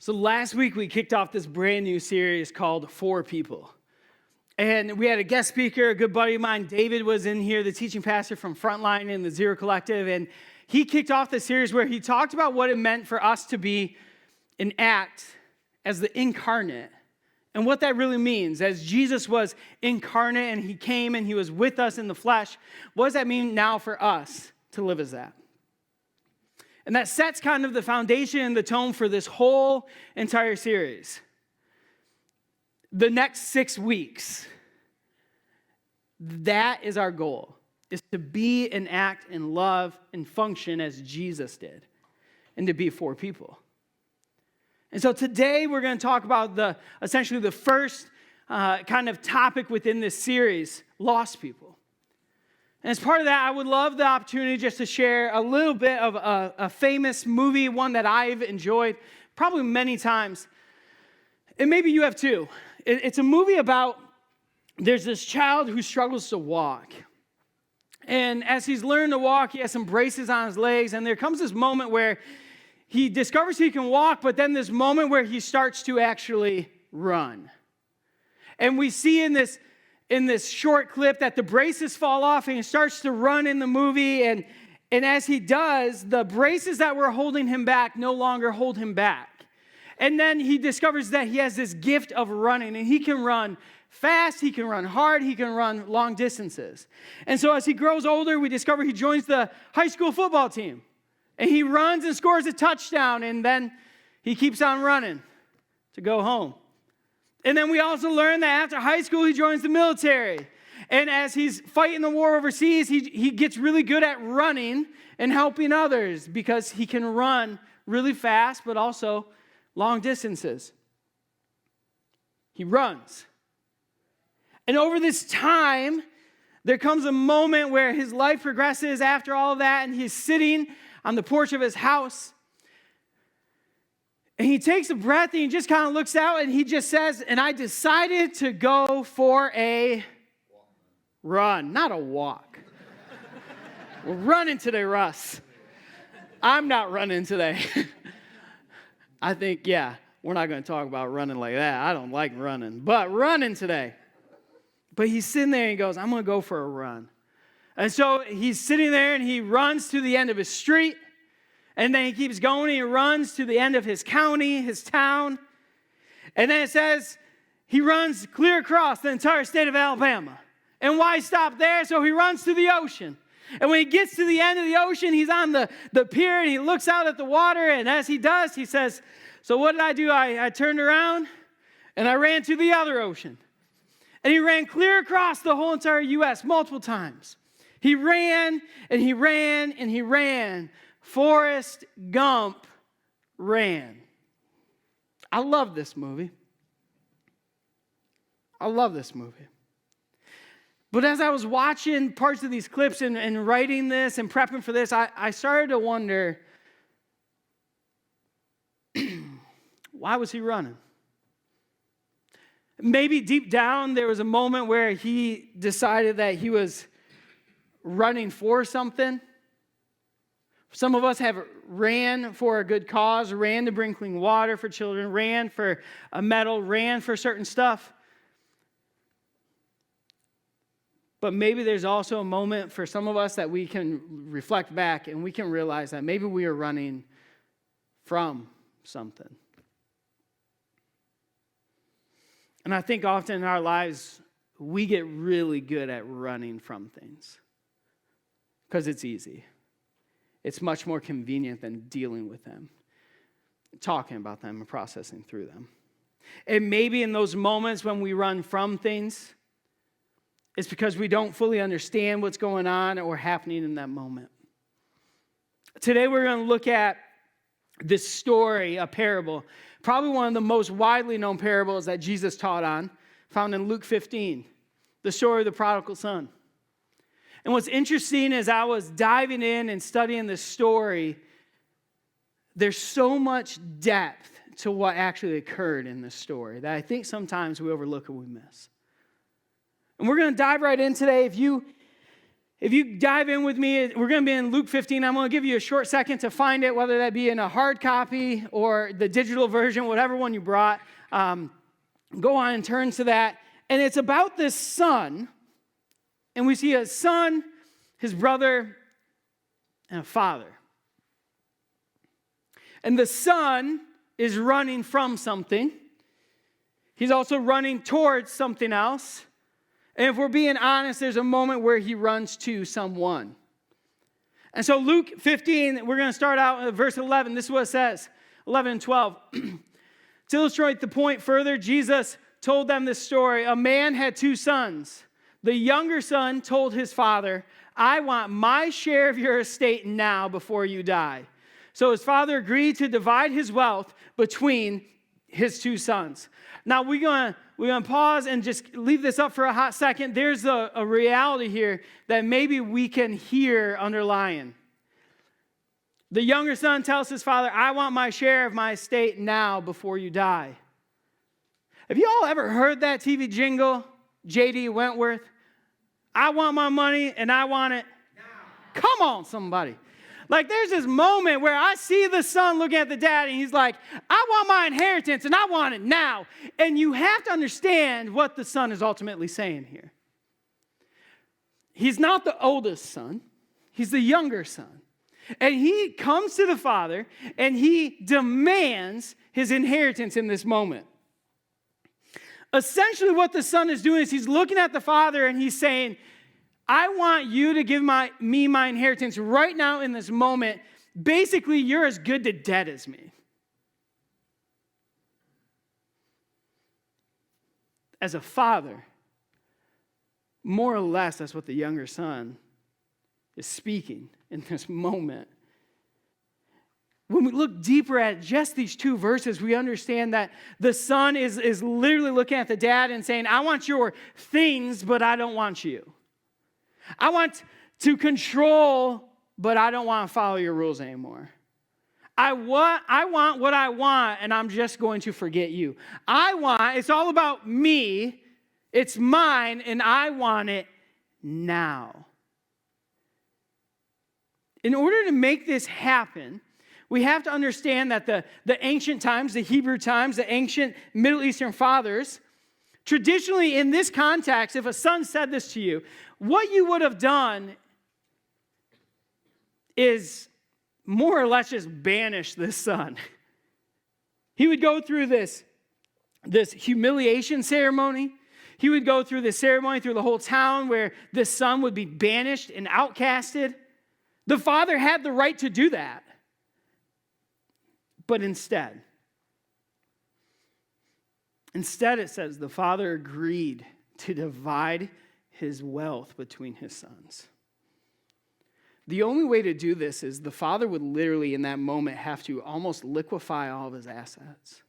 So last week we kicked off this brand new series called For People. And we had a guest speaker, a good buddy of mine, David, was in here, the teaching pastor from Frontline in the Zero Collective. And he kicked off the series where he talked about what it meant for us to be an act as the incarnate. And what that really means, as Jesus was incarnate and he came and he was with us in the flesh, what does that mean now for us to live as that? And that sets kind of the foundation and the tone for this whole entire series. The next 6 weeks, that is our goal, is to be and act and love and function as Jesus did, and to be for people. And so today we're going to talk about essentially the first kind of topic within this series, lost people. And as part of that, I would love the opportunity just to share a little bit of a famous movie, one that I've enjoyed probably many times. And maybe you have too. It's a movie about, there's this child who struggles to walk. And as he's learned to walk, he has some braces on his legs. And there comes this moment where he discovers he can walk, but then this moment where he starts to actually run. And we see in this short clip that the braces fall off and he starts to run in the movie. And as he does, the braces that were holding him back no longer hold him back. And then he discovers that he has this gift of running, and he can run fast, he can run hard, he can run long distances. And so as he grows older, we discover he joins the high school football team. And he runs and scores a touchdown, and then he keeps on running to go home. And then we also learn that after high school, he joins the military. And as he's fighting the war overseas, he gets really good at running and helping others because he can run really fast, but also long distances. He runs. And over this time, there comes a moment where his life progresses after all of that, and he's sitting on the porch of his house. And he takes a breath and he just kind of looks out and he just says, and I decided to go for a run, not a walk. We're running today, Russ. I'm not running today. I think, we're not going to talk about running like that. I don't like running, but running today. But he's sitting there and he goes, I'm going to go for a run. And so he's sitting there and he runs to the end of his street. And then he keeps going and he runs to the end of his county, his town. And then it says he runs clear across the entire state of Alabama. And why stop there? So he runs to the ocean. And when he gets to the end of the ocean, he's on the pier and he looks out at the water. And as he does, he says, so what did I do? I turned around and I ran to the other ocean. And he ran clear across the whole entire U.S. multiple times. He ran and he ran and he ran. Forrest Gump ran. I love this movie. I love this movie. But as I was watching parts of these clips and writing this and prepping for this, I started to wonder, why was he running? Maybe deep down there was a moment where he decided that he was running for something. Some of us have ran for a good cause, ran to bring clean water for children, ran for a medal, ran for certain stuff. But maybe there's also a moment for some of us that we can reflect back and we can realize that maybe we are running from something. And I think often in our lives, we get really good at running from things because it's easy. It's much more convenient than dealing with them, talking about them and processing through them. And maybe in those moments when we run from things, it's because we don't fully understand what's going on or happening in that moment. Today we're going to look at this story, a parable, probably one of the most widely known parables that Jesus taught on, found in Luke 15, the story of the prodigal son. And what's interesting is I was diving in and studying this story, there's so much depth to what actually occurred in this story that I think sometimes we overlook or we miss. And we're going to dive right in today. If you If you dive in with me, we're going to be in Luke 15. I'm going to give you a short second to find it, whether that be in a hard copy or the digital version, whatever one you brought. Go on and turn to that. And it's about this son. And we see a son, his brother, and a father. And the son is running from something. He's also running towards something else. And if we're being honest, there's a moment where he runs to someone. And so Luke 15, we're going to start out at verse 11. This is what it says, 11 and 12. To illustrate the point further, Jesus told them this story. A man had two sons. The younger son told his father, I want my share of your estate now before you die. So his father agreed to divide his wealth between his two sons. Now we're going to pause and just leave this up for a hot second. There's a reality here that maybe we can hear underlying. The younger son tells his father, I want my share of my estate now before you die. Have you all ever heard that TV jingle, J.D. Wentworth? I want my money and I want it now. Come on, somebody. Like there's this moment where I see the son looking at the dad and he's like, I want my inheritance and I want it now. And you have to understand what the son is ultimately saying here. He's not the oldest son. He's the younger son. And he comes to the father and he demands his inheritance in this moment. Essentially what the son is doing is he's looking at the father and he's saying, I want you to give me my inheritance right now in this moment. Basically, you're as good to dead as me. As a father, more or less, that's what the younger son is speaking in this moment. When we look deeper at just these two verses, we understand that the son is literally looking at the dad and saying, I want your things, but I don't want you. I want to control, but I don't want to follow your rules anymore. I want what I want, and I'm just going to forget you. It's all about me, it's mine, and I want it now. In order to make this happen, we have to understand that the ancient times, the Hebrew times, the ancient Middle Eastern fathers, traditionally in this context, if a son said this to you, what you would have done is more or less just banish this son. He would go through this humiliation ceremony. He would go through this ceremony through the whole town where this son would be banished and outcasted. The father had the right to do that. But instead, it says the father agreed to divide his wealth between his sons. The only way to do this is the father would literally in that moment have to almost liquefy all of his assets.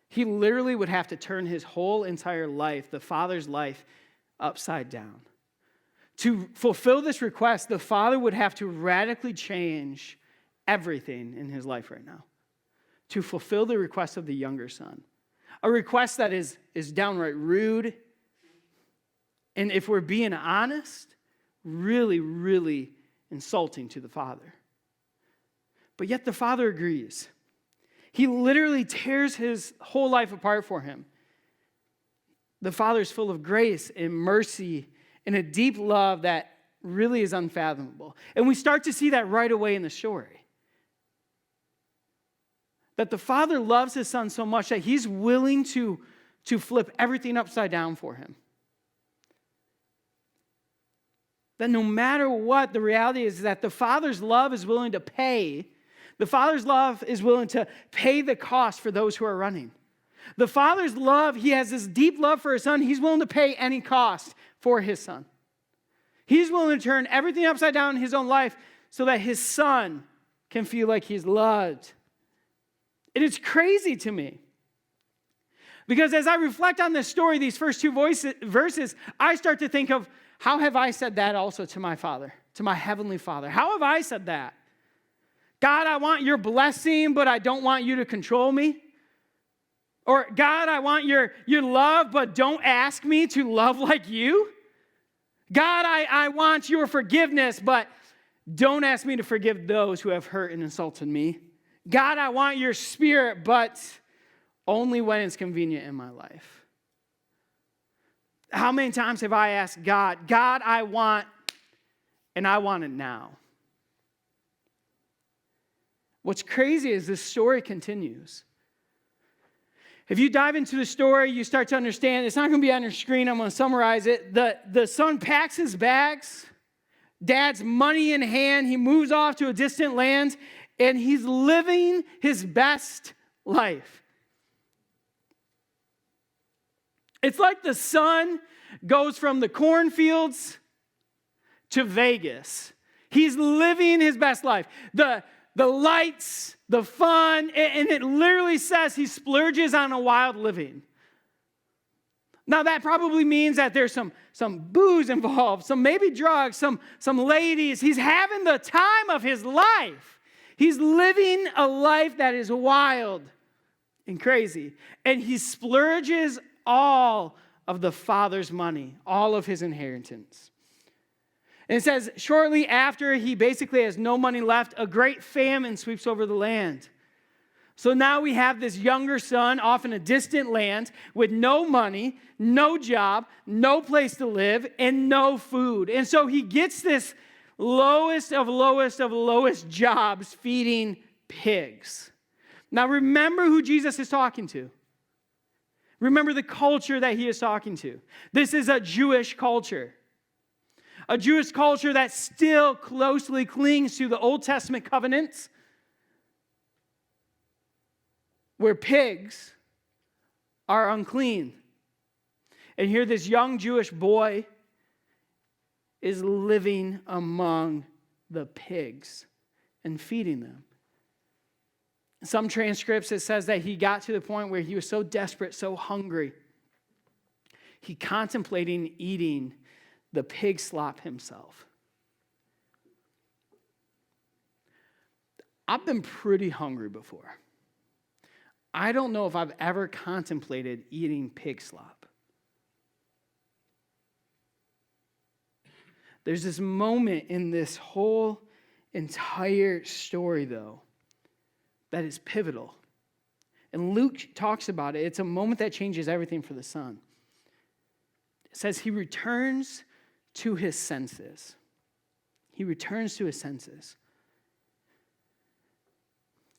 He literally would have to turn his whole entire life, the father's life, upside down. To fulfill this request, the father would have to radically change everything in his life right now to fulfill the request of the younger son. A request that is downright rude, and if we're being honest, really, really insulting to the father. But yet the father agrees. He literally tears his whole life apart for him. The father is full of grace and mercy and a deep love that really is unfathomable. And we start to see that right away in the story. That the father loves his son so much that he's willing to flip everything upside down for him. That no matter what, the reality is that the father's love is willing to pay. The father's love is willing to pay the cost for those who are running. The father's love, he has this deep love for his son. He's willing to pay any cost for his son. He's willing to turn everything upside down in his own life so that his son can feel like he's loved. And it's crazy to me. Because as I reflect on this story, these first two verses, I start to think of, how have I said that also to my Father, to my Heavenly Father? How have I said that? God, I want your blessing, but I don't want you to control me. Or God, I want your love, but don't ask me to love like you. God, I want your forgiveness, but don't ask me to forgive those who have hurt and insulted me. God, I want your spirit, but only when it's convenient in my life. How many times have I asked God, God, I want, and I want it now? What's crazy is this story continues. If you dive into the story, you start to understand, it's not going to be on your screen, I'm going to summarize it. The son packs his bags, dad's money in hand, he moves off to a distant land, and he's living his best life. It's like the son goes from the cornfields to Vegas. He's living his best life. The lights, the fun, and it literally says he splurges on a wild living. Now that probably means that there's some booze involved, some maybe drugs, some ladies. He's having the time of his life. He's living a life that is wild and crazy. And he splurges all of the father's money, all of his inheritance. And it says, shortly after he basically has no money left, a great famine sweeps over the land. So now we have this younger son off in a distant land with no money, no job, no place to live, and no food. And so he gets this lowest of lowest jobs feeding pigs. Now remember who Jesus is talking to. Remember the culture that he is talking to. This is a Jewish culture. A Jewish culture that still closely clings to the Old Testament covenants, where pigs are unclean. And here this young Jewish boy is living among the pigs and feeding them. In some transcripts, it says that he got to the point where he was so desperate, so hungry, he contemplating eating the pig slop himself. I've been pretty hungry before. I don't know if I've ever contemplated eating pig slop. There's this moment in this whole entire story, though, that is pivotal. And Luke talks about it. It's a moment that changes everything for the son. It says he returns to his senses. He returns to his senses.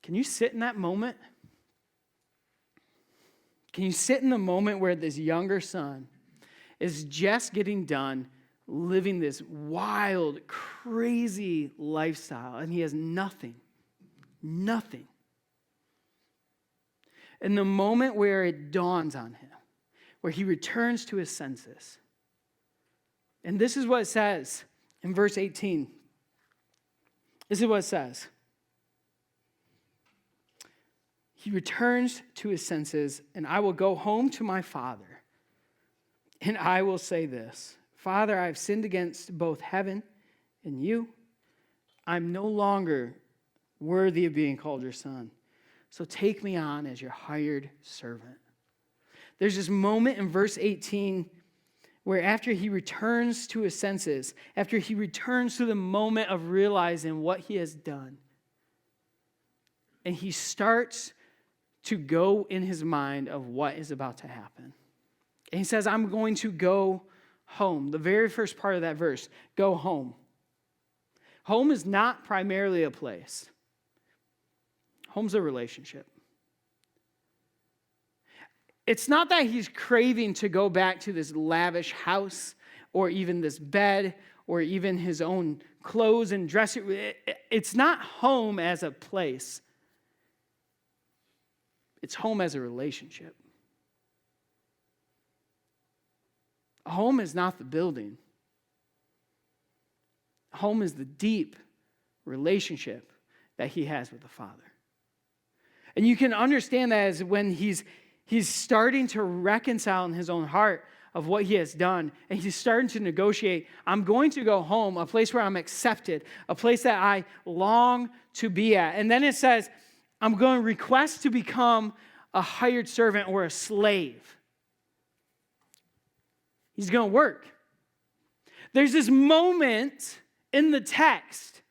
Can you sit in that moment? Can you sit in the moment where this younger son is just getting done living this wild, crazy lifestyle, and he has nothing? Nothing. In the moment where it dawns on him, where he returns to his senses. And this is what it says in verse 18. This is what it says. He returns to his senses, and I will go home to my father, and I will say this, Father, I have sinned against both heaven and you. I'm no longer worthy of being called your son. So take me on as your hired servant. There's this moment in verse 18 where after he returns to his senses, after he returns to the moment of realizing what he has done, and he starts to go in his mind of what is about to happen. And he says, I'm going to go home. The very first part of that verse, go home. Home is not primarily a place. Home's a relationship. It's not that he's craving to go back to this lavish house or even this bed or even his own clothes and dressing. It's not home as a place. It's home as a relationship. Home is not the building. Home is the deep relationship that he has with the Father. And you can understand that as when he's starting to reconcile in his own heart of what he has done, and he's starting to negotiate, I'm going to go home, a place where I'm accepted, a place that I long to be at. And then it says, I'm going to request to become a hired servant or a slave. He's going to work. There's this moment in the text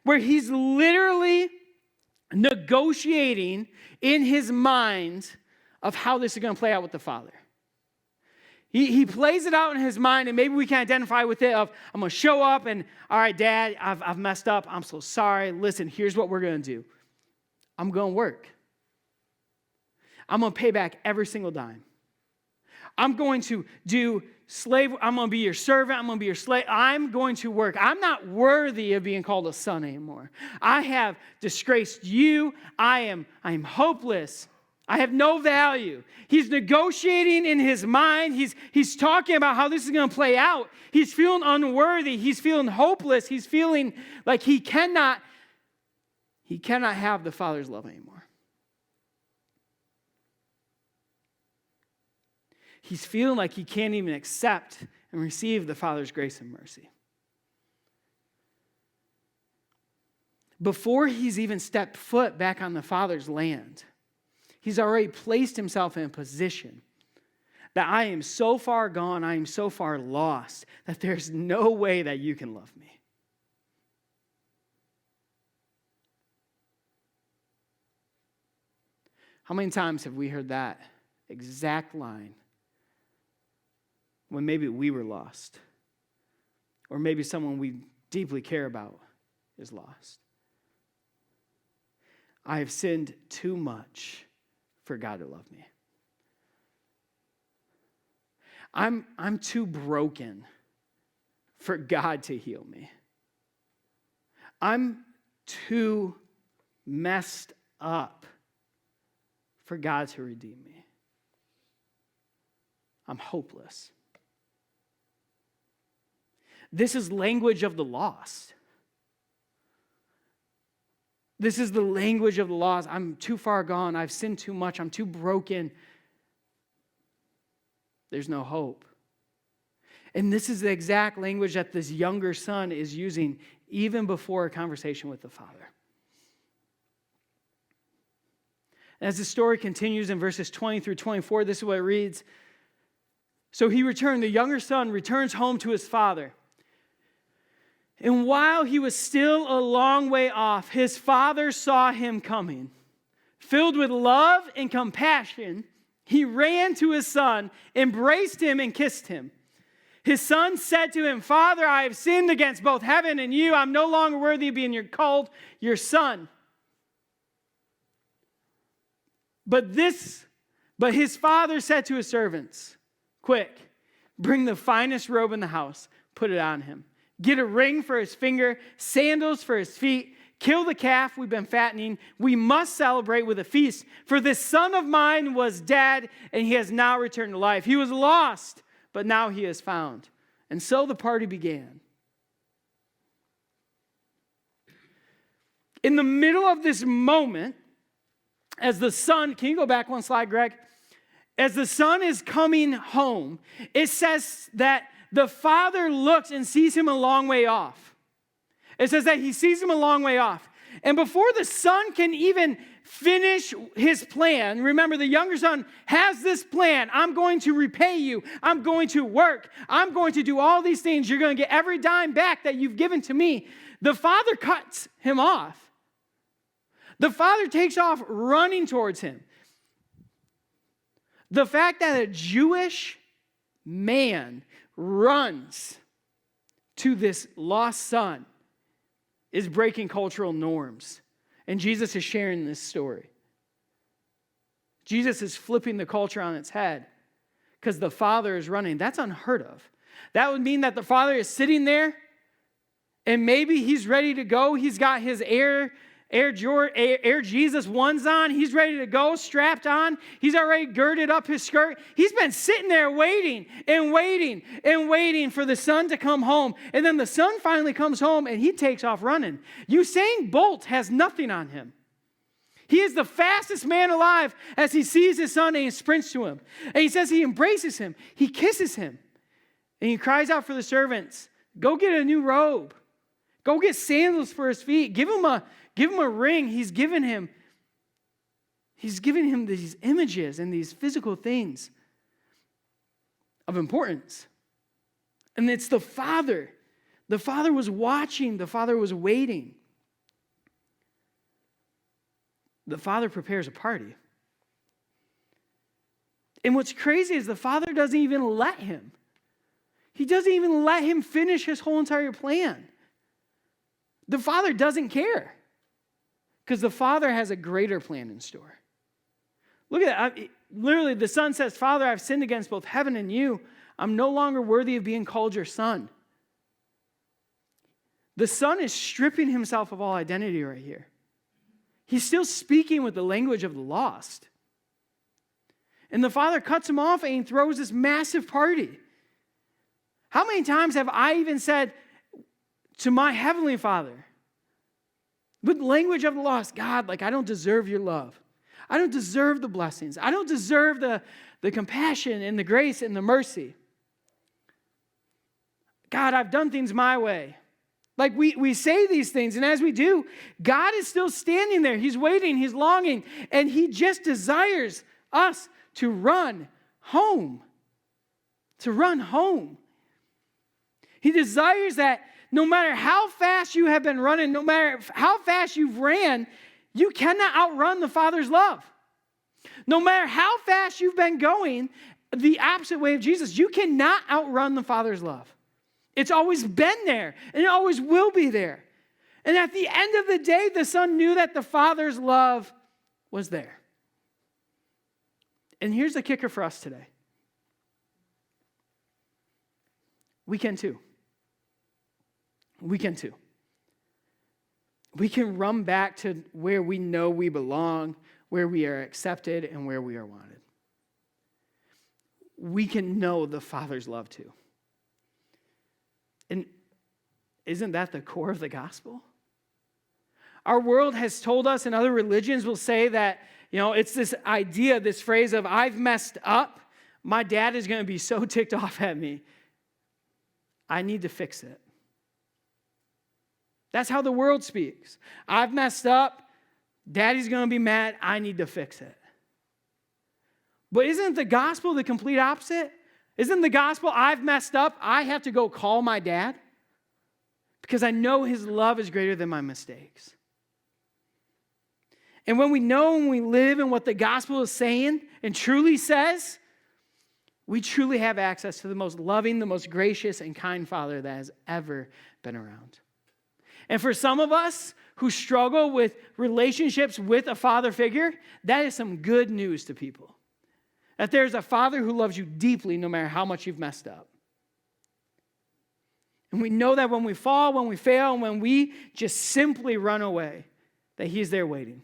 where he's literally negotiating in his mind of how this is going to play out with the Father. He plays it out in his mind, and maybe we can identify with it of, I'm going to show up, and all right, Dad, I've messed up. I'm so sorry. Listen, here's what we're going to do. I'm going to work. I'm going to pay back every single dime. I'm going to do slave. I'm going to be your servant. I'm going to be your slave. I'm going to work. I'm not worthy of being called a son anymore. I have disgraced you. I am hopeless. I have no value. He's negotiating in his mind. He's talking about how this is going to play out. He's feeling unworthy. He's feeling hopeless. He's feeling like he cannot have the Father's love anymore. He's feeling like he can't even accept and receive the Father's grace and mercy. Before he's even stepped foot back on the Father's land, he's already placed himself in a position that I am so far gone, I am so far lost, that there's no way that you can love me. How many times have we heard that exact line when maybe we were lost, or maybe someone we deeply care about is lost? I have sinned too much for God to love me. I'm too broken for God to heal me. I'm too messed up for God to redeem me. I'm hopeless. This is language of the lost. This is the language of the lost. I'm too far gone. I've sinned too much. I'm too broken. There's no hope. And this is the exact language that this younger son is using even before a conversation with the Father. As the story continues in verses 20 through 24, this is what it reads. So he returned, the younger son returns home to his father. And while he was still a long way off, his father saw him coming. Filled with love and compassion, he ran to his son, embraced him, and kissed him. His son said to him, Father, I have sinned against both heaven and you. I'm no longer worthy of being called your son. But his father said to his servants, Quick, bring the finest robe in the house, put it on him. Get a ring for his finger, sandals for his feet. Kill the calf we've been fattening. We must celebrate with a feast. For this son of mine was dead, and he has now returned to life. He was lost, but now he is found. And so the party began. In the middle of this moment, as the son, can you go back one slide, Greg? As the son is coming home, it says that the father looks and sees him a long way off. It says that he sees him a long way off. And before the son can even finish his plan, remember the younger son has this plan. I'm going to repay you. I'm going to work. I'm going to do all these things. You're going to get every dime back that you've given to me. The father cuts him off. The father takes off running towards him. The fact that a Jewish man runs to this lost son is breaking cultural norms. And Jesus is sharing this story. Jesus is flipping the culture on its head because the father is running. That's unheard of. That would mean that the father is sitting there and maybe he's ready to go. He's got his Air Jesus ones on. He's ready to go, strapped on. He's already girded up his skirt. He's been sitting there waiting and waiting and waiting for the son to come home. And then the son finally comes home and he takes off running. Usain Bolt has nothing on him. He is the fastest man alive as he sees his son and he sprints to him. And he says he embraces him. He kisses him. And he cries out for the servants, go get a new robe. Go get sandals for his feet. Give him a ring. He's giving him these images and these physical things of importance. And it's the Father. The Father was watching. The Father was waiting. The Father prepares a party. And what's crazy is the Father doesn't even let him. He doesn't even let him finish his whole entire plan. The Father doesn't care because the Father has a greater plan in store. Look at that. Literally, the Son says, Father, I've sinned against both heaven and you. I'm no longer worthy of being called your son. The Son is stripping himself of all identity right here. He's still speaking with the language of the lost. And the Father cuts him off and he throws this massive party. How many times have I even said to my Heavenly Father, with language of the lost, God, like I don't deserve your love. I don't deserve the blessings. I don't deserve the compassion and the grace and the mercy. God, I've done things my way. Like we say these things, and as we do, God is still standing there. He's waiting, he's longing, and he just desires us to run home. To run home. He desires that no matter how fast you have been running, no matter how fast you've ran, you cannot outrun the Father's love. No matter how fast you've been going the opposite way of Jesus, you cannot outrun the Father's love. It's always been there, and it always will be there. And at the end of the day, the Son knew that the Father's love was there. And here's the kicker for us today. We can too. We can too. We can run back to where we know we belong, where we are accepted, and where we are wanted. We can know the Father's love too. And isn't that the core of the gospel? Our world has told us, and other religions will say that, it's this idea, this phrase of, I've messed up. My dad is going to be so ticked off at me. I need to fix it. That's how the world speaks. I've messed up. Daddy's going to be mad. I need to fix it. But isn't the gospel the complete opposite? Isn't the gospel, I've messed up, I have to go call my dad? Because I know his love is greater than my mistakes. And when we know and we live in what the gospel is saying and truly says, we truly have access to the most loving, the most gracious and kind Father that has ever been around. And for some of us who struggle with relationships with a father figure, that is some good news to people. That there's a Father who loves you deeply no matter how much you've messed up. And we know that when we fall, when we fail, and when we just simply run away, that he's there waiting.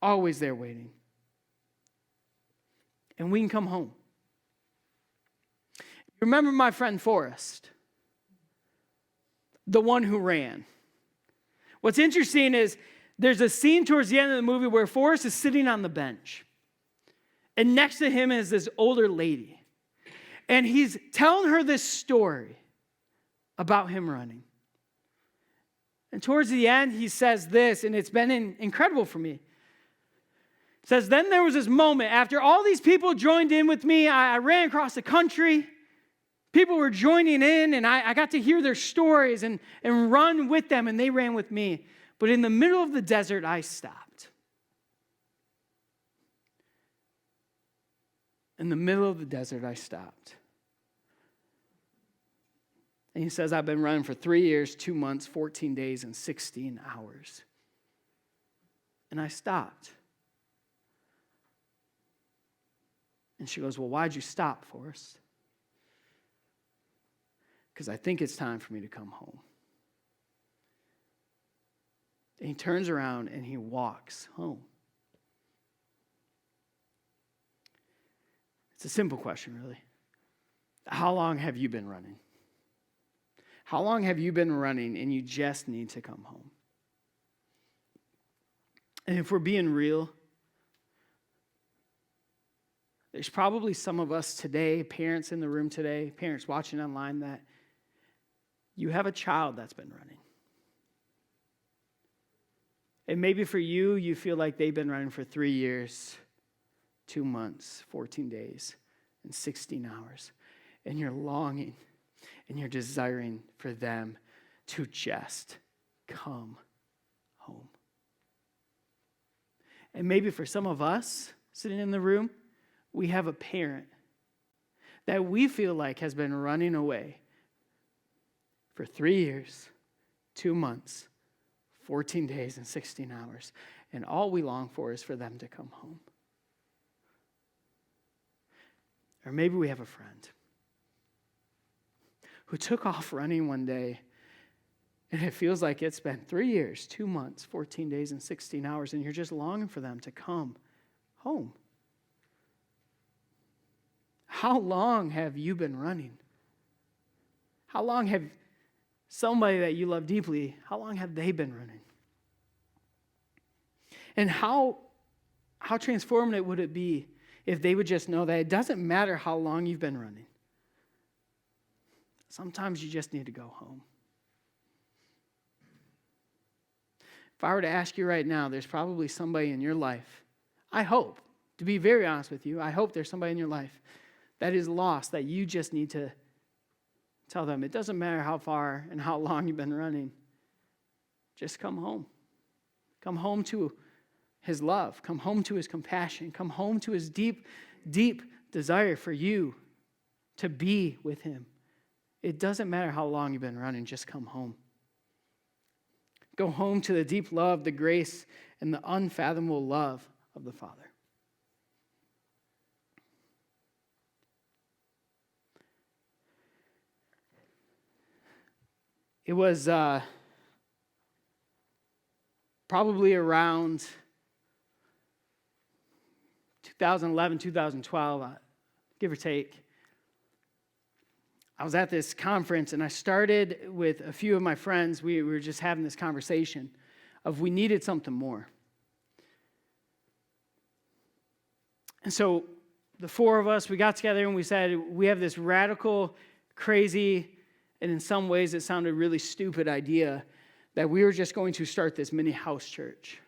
Always there waiting. And we can come home. Remember my friend Forrest, the one who ran. What's interesting is there's a scene towards the end of the movie where Forrest is sitting on the bench. And next to him is this older lady. And he's telling her this story about him running. And towards the end, he says this, and it's been incredible for me. It says, then there was this moment, after all these people joined in with me, I ran across the country. People were joining in, and I got to hear their stories and run with them, and they ran with me. But in the middle of the desert, I stopped. In the middle of the desert, I stopped. And he says, I've been running for 3 years, 2 months, 14 days, and 16 hours. And I stopped. And she goes, well, why'd you stop, Forrest? Because I think it's time for me to come home. And he turns around and he walks home. It's a simple question, really. How long have you been running? How long have you been running and you just need to come home? And if we're being real, there's probably some of us today, parents in the room today, parents watching online, that you have a child that's been running. And maybe for you, you feel like they've been running for 3 years, 2 months, 14 days, and 16 hours. And you're longing. and you're desiring for them to just come home. And maybe for some of us sitting in the room, we have a parent that we feel like has been running away for 3 years, 2 months, 14 days, and 16 hours. And all we long for is for them to come home. Or maybe we have a friend who took off running one day, and it feels like it's been 3 years, 2 months, 14 days, and 16 hours, and you're just longing for them to come home. How long have you been running? How long have somebody that you love deeply, how long have they been running? And how transformative would it be if they would just know that it doesn't matter how long you've been running. Sometimes you just need to go home. If I were to ask you right now, there's probably somebody in your life, I hope, to be very honest with you, I hope there's somebody in your life that is lost, that you just need to tell them, it doesn't matter how far and how long you've been running, just come home. Come home to his love. Come home to his compassion. Come home to his deep, deep desire for you to be with him. It doesn't matter how long you've been running, just come home. Go home to the deep love, the grace, and the unfathomable love of the Father. It was probably around 2011, 2012, give or take. I was at this conference, and I started with a few of my friends. We were just having this conversation of we needed something more. And so the four of us, we got together and we said, we have this radical, crazy, and in some ways it sounded really stupid idea that we were just going to start this mini house church.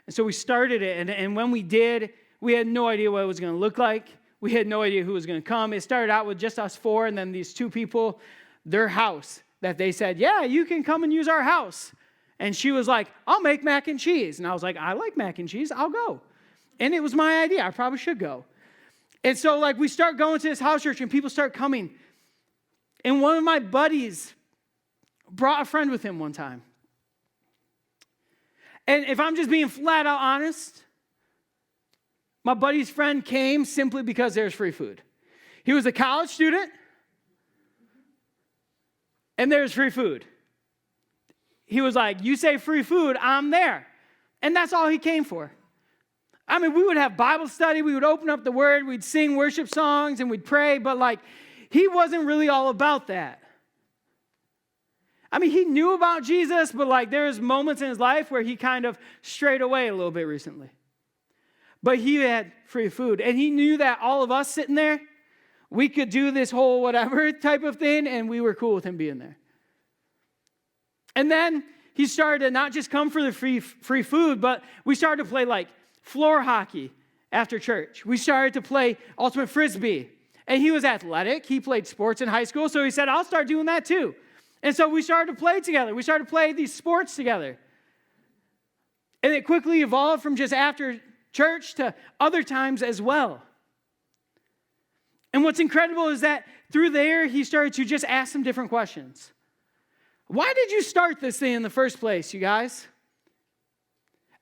And so we started it, and when we did, we had no idea what it was going to look like. We had no idea who was going to come. It started out with just us four, and then these two people, their house, that they said, yeah, you can come and use our house. And she was like, I'll make mac and cheese. And I was like, I like mac and cheese. I'll go. And it was my idea. I probably should go. And so we start going to this house church, and people start coming. And one of my buddies brought a friend with him one time. And if I'm just being flat out honest, my buddy's friend came simply because there's free food. He was a college student, and there's free food. He was like, you say free food, I'm there. And that's all he came for. I mean, we would have Bible study, we would open up the Word, we'd sing worship songs, and we'd pray, but he wasn't really all about that. I mean, he knew about Jesus, but there's moments in his life where he kind of strayed away a little bit recently. But he had free food, and he knew that all of us sitting there, we could do this whole whatever type of thing, and we were cool with him being there. And then he started to not just come for the free food, but we started to play floor hockey after church. We started to play ultimate frisbee, and he was athletic. He played sports in high school, so he said, I'll start doing that too. And so we started to play together. We started to play these sports together. And it quickly evolved from just after church to other times as well. And what's incredible is that through there, he started to just ask some different questions. Why did you start this thing in the first place, you guys?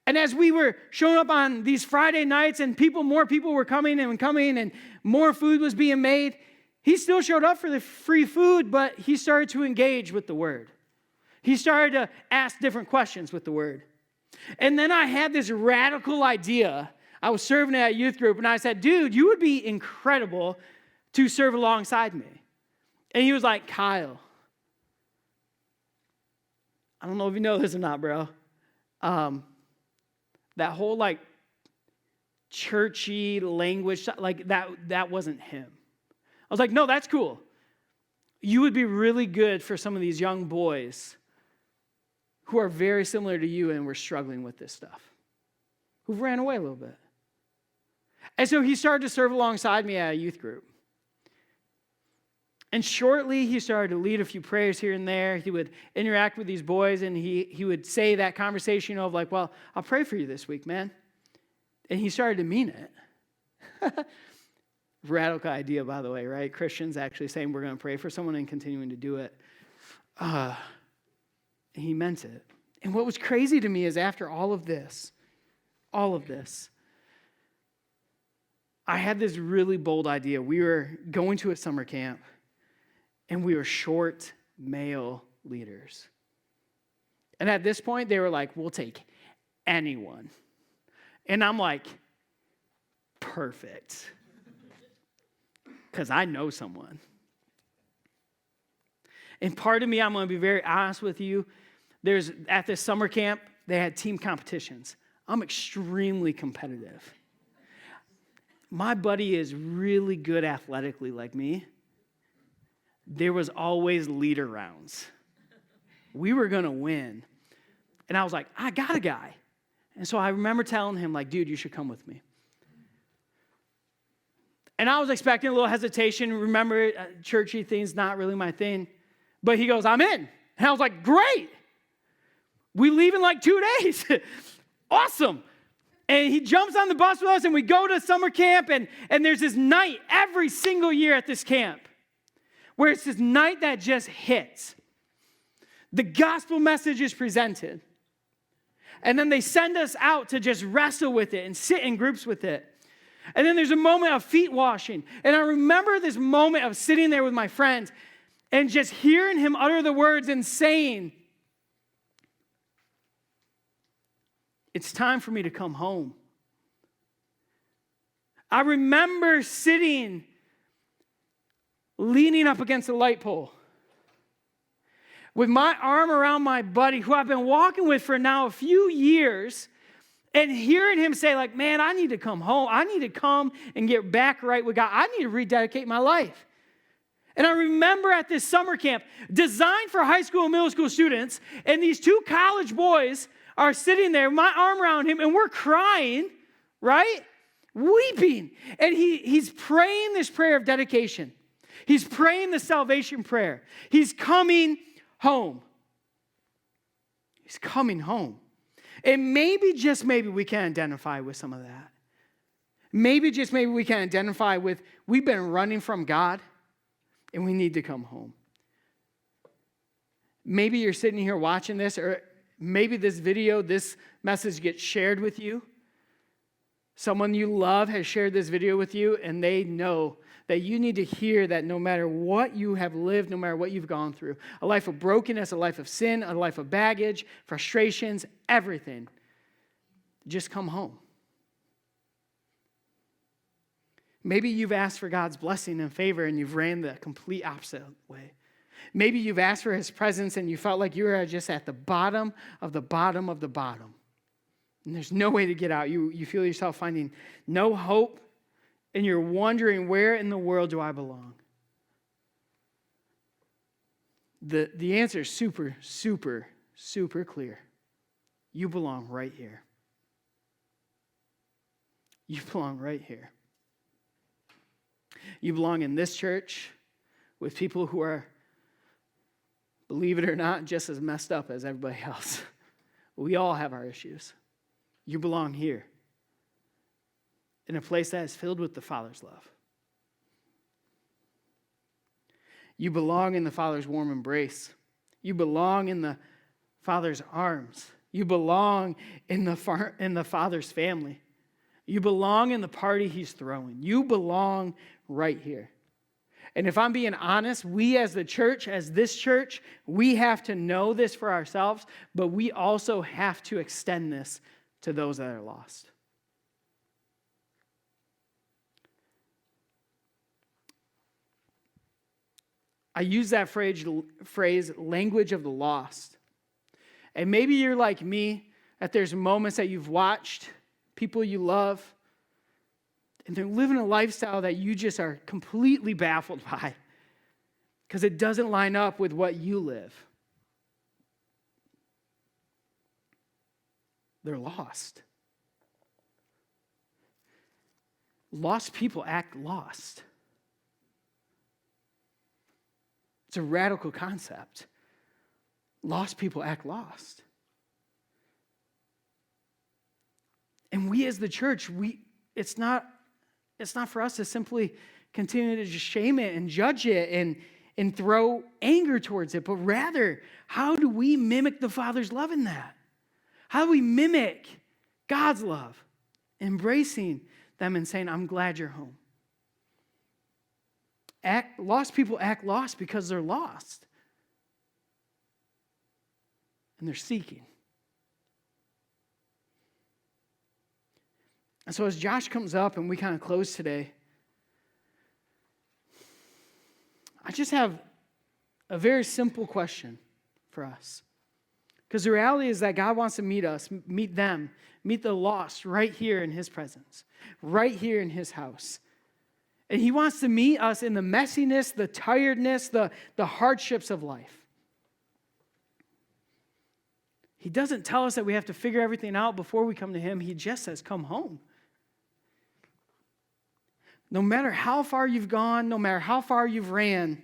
And as we were showing up on these Friday nights and more people were coming and more food was being made, he still showed up for the free food, but he started to engage with the Word. He started to ask different questions with the Word. And then I had this radical idea. I was serving at a youth group, and I said, dude, you would be incredible to serve alongside me. And he was like, Kyle, I don't know if you know this or not, bro. That whole churchy language, that wasn't him. I was like, no, that's cool. You would be really good for some of these young boys who are very similar to you and were struggling with this stuff, who've ran away a little bit. And so he started to serve alongside me at a youth group. And shortly, he started to lead a few prayers here and there. He would interact with these boys, and he would say that conversation of like, well, I'll pray for you this week, man. And he started to mean it. Radical idea, by the way, right? Christians actually saying we're going to pray for someone and continuing to do it. He meant it. And what was crazy to me is after all of this, I had this really bold idea. We were going to a summer camp, and we were short male leaders. And at this point, they were like, we'll take anyone. And I'm like, perfect. Because I know someone. And part of me, I'm going to be very honest with you, at this summer camp, they had team competitions. I'm extremely competitive. My buddy is really good athletically like me. There was always leader rounds. We were going to win. And I was like, I got a guy. And so I remember telling him, like, dude, you should come with me. And I was expecting a little hesitation. Remember, churchy things, not really my thing. But he goes, I'm in. And I was like, great. We leave in like 2 days. Awesome. And he jumps on the bus with us, and we go to summer camp, and there's this night every single year at this camp where it's this night that just hits. The gospel message is presented. And then they send us out to just wrestle with it and sit in groups with it. And then there's a moment of feet washing. And I remember this moment of sitting there with my friends and just hearing him utter the words and saying, it's time for me to come home. I remember sitting, leaning up against a light pole with my arm around my buddy who I've been walking with for now a few years, and hearing him say, like, man, I need to come home. I need to come and get back right with God. I need to rededicate my life. And I remember at this summer camp, designed for high school and middle school students, and these two college boys are sitting there, my arm around him, and we're crying, right? Weeping. And he's praying this prayer of dedication. He's praying the salvation prayer. He's coming home. He's coming home. And maybe, just maybe, we can identify with some of that. Maybe, just maybe, we can identify with, we've been running from God, and we need to come home. Maybe you're sitting here watching this, or maybe this video, this message gets shared with you. Someone you love has shared this video with you, and they know that you need to hear that no matter what you have lived, no matter what you've gone through, a life of brokenness, a life of sin, a life of baggage, frustrations, everything, just come home. Maybe you've asked for God's blessing and favor, and you've ran the complete opposite way. Maybe you've asked for his presence, and you felt like you were just at the bottom of the bottom of the bottom. And there's no way to get out. You feel yourself finding no hope, and you're wondering, where in the world do I belong? The answer is super, super, super clear. You belong right here. You belong right here. You belong in this church with people who are, believe it or not, just as messed up as everybody else. We all have our issues. You belong here, in a place that is filled with the Father's love. You belong in the Father's warm embrace. You belong in the Father's arms. You belong in the Father's family. You belong in the party he's throwing. You belong right here. And if I'm being honest, we as the church, as this church, we have to know this for ourselves, but we also have to extend this to those that are lost. I use that phrase, language of the lost. And maybe you're like me, that there's moments that you've watched people you love, and they're living a lifestyle that you just are completely baffled by because it doesn't line up with what you live. They're lost. Lost people act lost. It's a radical concept. Lost people act lost. And we as the church, it's not for us to simply continue to just shame it and judge it and throw anger towards it, but rather, how do we mimic the Father's love in that? How do we mimic God's love? Embracing them and saying, I'm glad you're home. Lost people act lost because they're lost. And they're seeking. And so as Josh comes up and we kind of close today, I just have a very simple question for us. Because the reality is that God wants to meet us, meet them, meet the lost right here in his presence, right here in his house. And he wants to meet us in the messiness, the tiredness, the hardships of life. He doesn't tell us that we have to figure everything out before we come to him. He just says, come home. No matter how far you've gone, no matter how far you've ran,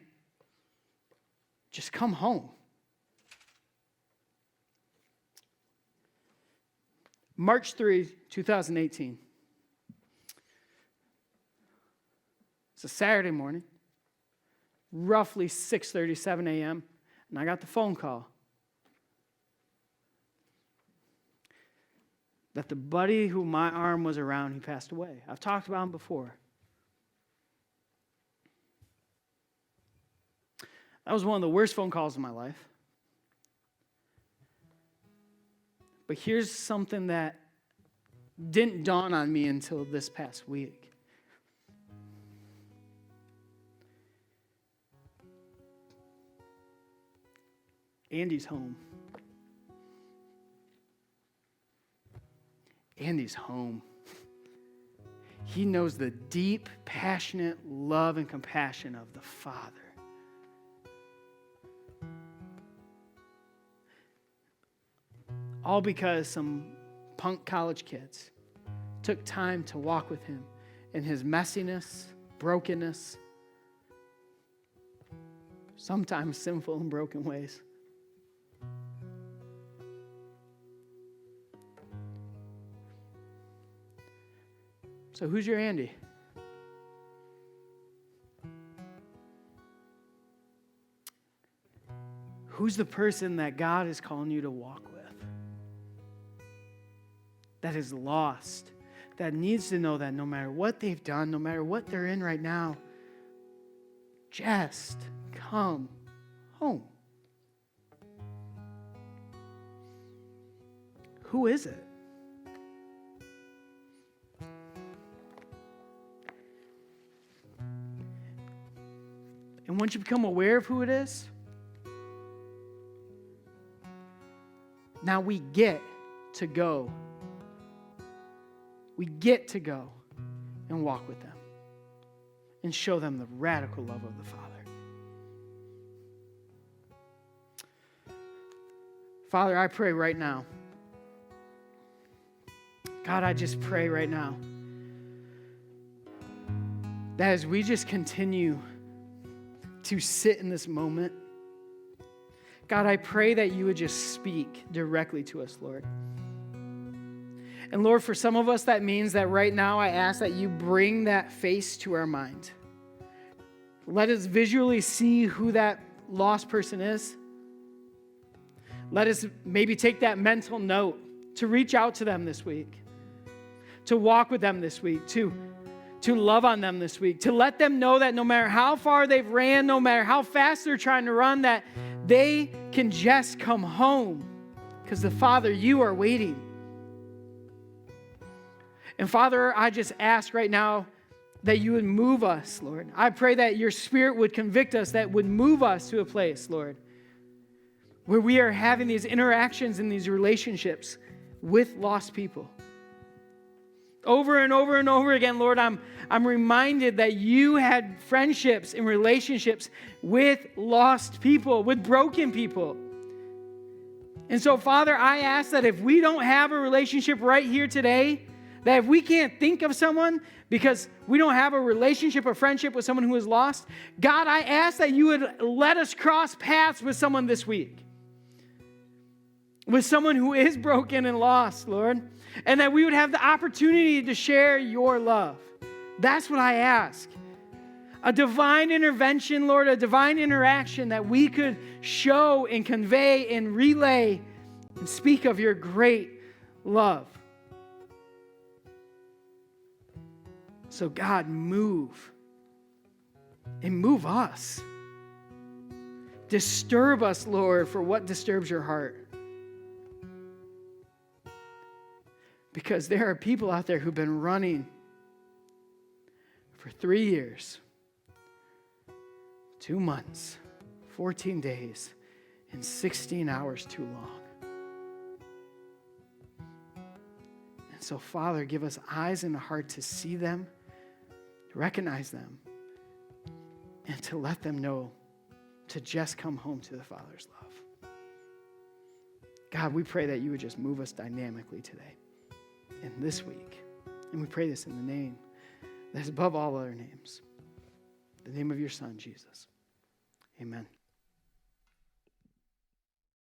just come home. March 3, 2018. It's a Saturday morning, roughly 6:30, 7 a.m., and I got the phone call that the buddy who my arm was around, he passed away. I've talked about him before. That was one of the worst phone calls of my life. But here's something that didn't dawn on me until this past week. Andy's home. Andy's home. He knows the deep, passionate love and compassion of the Father. All because some punk college kids took time to walk with him in his messiness, brokenness, sometimes sinful and broken ways. So who's your Andy? Who's the person that God is calling you to walk with? That is lost, that needs to know that no matter what they've done, no matter what they're in right now, just come home. Who is it? And once you become aware of who it is, now we get to go. We get to go and walk with them and show them the radical love of the Father. Father, I pray right now. God, I just pray right now that as we just continue to sit in this moment, God, I pray that you would just speak directly to us, Lord. And Lord, for some of us, that means that right now I ask that you bring that face to our mind. Let us visually see who that lost person is. Let us maybe take that mental note to reach out to them this week, to walk with them this week, to love on them this week, to let them know that no matter how far they've ran, no matter how fast they're trying to run, that they can just come home because the Father, you are waiting. And Father, I just ask right now that you would move us, Lord. I pray that your Spirit would convict us, that would move us to a place, Lord, where we are having these interactions and these relationships with lost people. Over and over and over again, Lord, I'm reminded that you had friendships and relationships with lost people, with broken people. And so, Father, I ask that if we don't have a relationship right here today, That if we can't think of someone because we don't have a relationship or friendship with someone who is lost, God, I ask that you would let us cross paths with someone this week. With someone who is broken and lost, Lord. And that we would have the opportunity to share your love. That's what I ask. A divine intervention, Lord, a divine interaction that we could show and convey and relay and speak of your great love. So God, move. And move us. Disturb us, Lord, for what disturbs your heart. Because there are people out there who've been running for 3 years, 2 months, 14 days, and 16 hours too long. And so, Father, give us eyes and a heart to see them, to recognize them, and to let them know to just come home to the Father's love. God, we pray that you would just move us dynamically today and this week. And we pray this in the name that is above all other names, the name of your Son, Jesus. Amen.